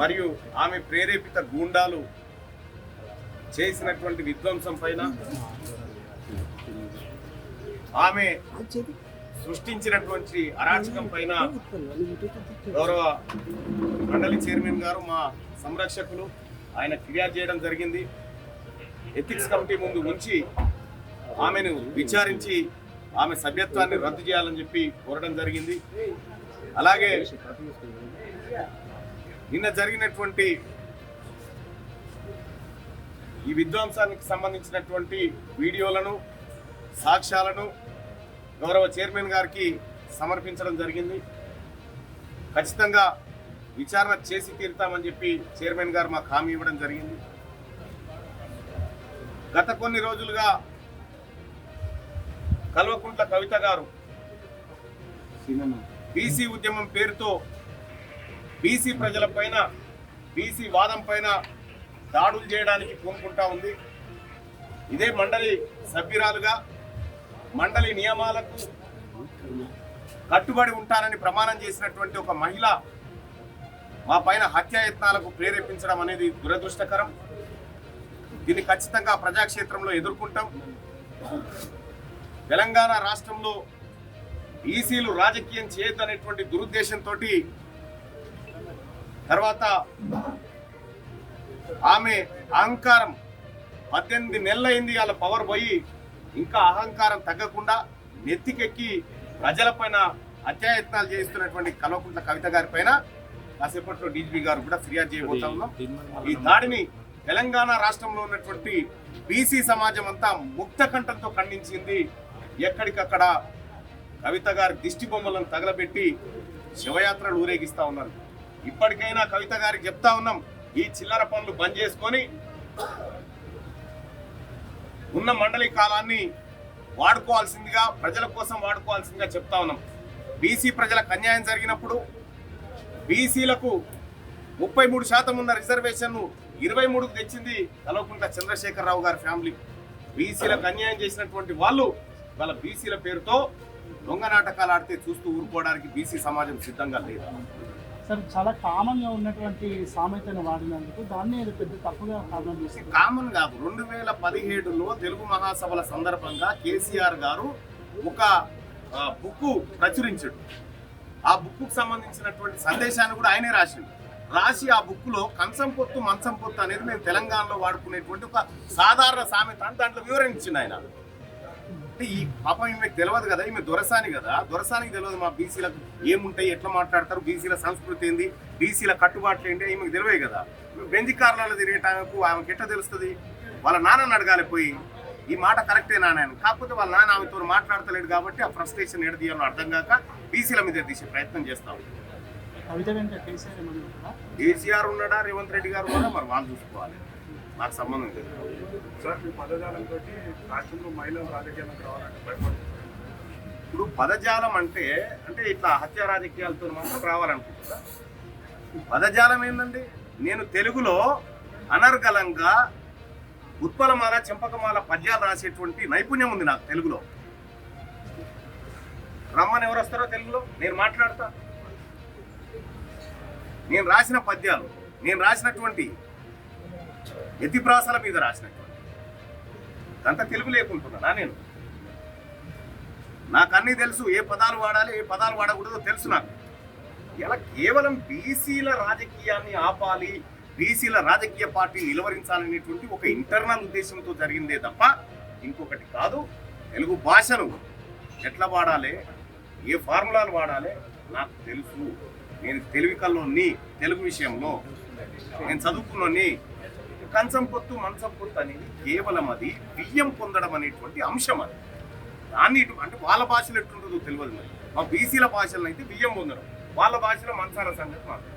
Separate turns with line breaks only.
మరియు ఆమె ప్రేరేపిత గూండాలు చేసినటువంటి విధ్వంసం పైన, ఆమె సృష్టించినటువంటి అరాచకం పైన గౌరవ మండలి చైర్మన్ గారు, మా సంరక్షకులు, ఆయన ఫిర్యాదు చేయడం జరిగింది. ఎథిక్స్ కమిటీ ముందు ఉంచి ఆమెను విచారించి ఆమె సభ్యత్వాన్ని రద్దు చేయాలని చెప్పి కోరడం జరిగింది. అలాగే నిన్న జరిగినటువంటి ఈ విధ్వంసానికి సంబంధించినటువంటి వీడియోలను, సాక్ష్యాలను గౌరవ చైర్మన్ గారికి సమర్పించడం జరిగింది. ఖచ్చితంగా విచారణ చేసి తీరుతామని చెప్పి చైర్మన్ గారు మాకు హామీ ఇవ్వడం జరిగింది. గత కొన్ని రోజులుగా కల్వకుంట్ల కవిత గారు బీసీ ఉద్యమం పేరుతో బీసీ ప్రజల పైన, బీసీ వాదం పైన దాడులు చేయడానికి పూనుకుంటా ఉంది. ఇదే మండలి సభ్యురాలుగా మండలి నియమాలకు కట్టుబడి ఉంటానని ప్రమాణం చేసినటువంటి ఒక మహిళ మా పైన హత్యాయత్నాలకు ప్రేరేపించడం అనేది దురదృష్టకరం. దీన్ని ఖచ్చితంగా ప్రజాక్షేత్రంలో ఎదుర్కొంటాం. తెలంగాణ రాష్ట్రంలో ఈసీలు రాజకీయం చేయొద్దనేటువంటి దురుద్దేశంతో తర్వాత ఆమె అహంకారం 18 నెలలైంది, వాళ్ళ పవర్ పోయి ఇంకా అహంకారం తగ్గకుండా నెత్తికెక్కి ప్రజలపైన హత్యాయత్నాలు చేస్తున్నటువంటి కల్వకుంట్ల కవిత గారి పైన కాసేపట్లో డీజీపీ గారు కూడా ఫిర్యాదు చేయబోతా ఉన్నాం. ఈ దాడిని తెలంగాణ రాష్ట్రంలో ఉన్నటువంటి బీసీ సమాజం అంతా ముక్త కంఠంతో ఖండించింది. ఎక్కడికక్కడ కవిత గారి దిష్టి బొమ్మలను తగలబెట్టి శివయాత్రలు ఊరేగిస్తా ఉన్నారు. ఇప్పటికైనా కవిత గారికి చెప్తా ఉన్నాం, ఈ చిల్లర పనులు బంద్ చేసుకొని ఉన్న మండలి కాలాన్ని వాడుకోవాల్సిందిగా, ప్రజల కోసం వాడుకోవాల్సిందిగా చెప్తా ఉన్నాం. బీసీ ప్రజలకు అన్యాయం జరిగినప్పుడు బీసీలకు 33% ఉన్న రిజర్వేషన్ 23కు తెచ్చింది కల్వకుంట్ల చంద్రశేఖరరావు గారి ఫ్యామిలీ. బీసీలకు అన్యాయం చేసినటువంటి వాళ్ళు వాళ్ళ బీసీల పేరుతో దొంగ నాటకాలు ఆడితే చూస్తూ ఊరుకోవడానికి బీసీ సమాజం సిద్ధంగా లేదు.
సార్, చాలా కామన్గా ఉన్నటువంటి సామెతను వాడినందుకు దాన్ని పెద్ద తప్పుగా కారణం చేస్తుంది.
కామన్ కాదు. 2017లో తెలుగు మహాసభల సందర్భంగా కేసీఆర్ గారు ఒక బుక్ ప్రచురించాడు. ఆ బుక్కు సంబంధించినటువంటి సందేశాన్ని కూడా ఆయనే రాసి ఆ బుక్ లో కంచం పొత్తు మంచం పొత్తు అనేది మేము తెలంగాణలో వాడుకునేటువంటి ఒక సాధారణ సామెత అని దాంట్లో వివరించింది ఆయన. అంటే ఈ పాపం ఈమెకు తెలియదు కదా, ఈమె దొరసాని కదా, దొరసానికి తెలియదు మా బీసీలకు ఏముంటాయి, ఎట్లా మాట్లాడతారు, బీసీల సంస్కృతి ఏంది, బీసీల కట్టుబాట్లు ఏంటి ఈమెకు తెలివే కదా. బెంజి కార్లలో తిరిగేటాకు ఆమెకి ఎట్లా తెలుస్తుంది? వాళ్ళ నాన్నని అడగాలి పోయి, ఈ మాట కరెక్టే నాన్న. కాకపోతే వాళ్ళ నాన్న ఆమెతో మాట్లాడతలేడు కాబట్టి ఆ ఫ్రస్ట్రేషన్ ఎడ తీయాలో అర్థం కాక బీసీల మీద తీసే ప్రయత్నం చేస్తాం. కేసీఆర్ ఉన్నాడా, రేవంత్ రెడ్డి గారు ఉన్నాడా, మరి వాళ్ళు చూసుకోవాలి, నాకు సంబంధం లేదు.
సార్, మీ పదజాలంతో రాష్ట్రంలో మహిళలు రాజకీయాలకు రావాలంటే భయపడుతుంది.
ఇప్పుడు పదజాలం అంటే ఇట్లా హత్య రాజకీయాలతో మాత్రం రావాలనుకుంటున్నా. పదజాలం ఏంటండి? నేను తెలుగులో అనర్గళంగా ఉత్పలమాల, చెంపకమాల పద్యాలు రాసేటువంటి నైపుణ్యం ఉంది నాకు తెలుగులో. రమ్మని ఎవరు వస్తారో తెలుగులో నేను మాట్లాడతా. నేను రాసిన పద్యాలు, నేను రాసినటువంటి యతిప్రాసల మీద రాసినటువంటి అంతా తెలుగు లేకుంటున్నా. నాకు అన్నీ తెలుసు, ఏ పదాలు వాడాలి, ఏ పదాలు వాడకూడదో తెలుసు నాకు. ఇలా కేవలం బీసీల రాజకీయాన్ని ఆపాలి, బీసీల రాజకీయ పార్టీ నిలవరించాలనేటువంటి ఒక ఇంటర్నల్ ఉద్దేశంతో జరిగిందే తప్ప ఇంకొకటి కాదు. తెలుగు భాషను ఎట్లా వాడాలి, ఏ ఫార్ములాలు వాడాలి నాకు తెలుసు. నేను తెలివి కల్లోని, తెలుగు విషయంలో నేను చదువుకున్నోని. కంచం పొత్తు మంచం పొత్తు అనేది కేవలం అది బియ్యం పొందడం అనేటువంటి అంశం. అది దాన్ని అంటే వాళ్ళ భాషలో ఎట్లుంటుందో తెలియదు. మరి మా బీసీల భాషలను అయితే బియ్యం పొందడం, వాళ్ళ భాషలో మంచాల సంగతి మాత్రం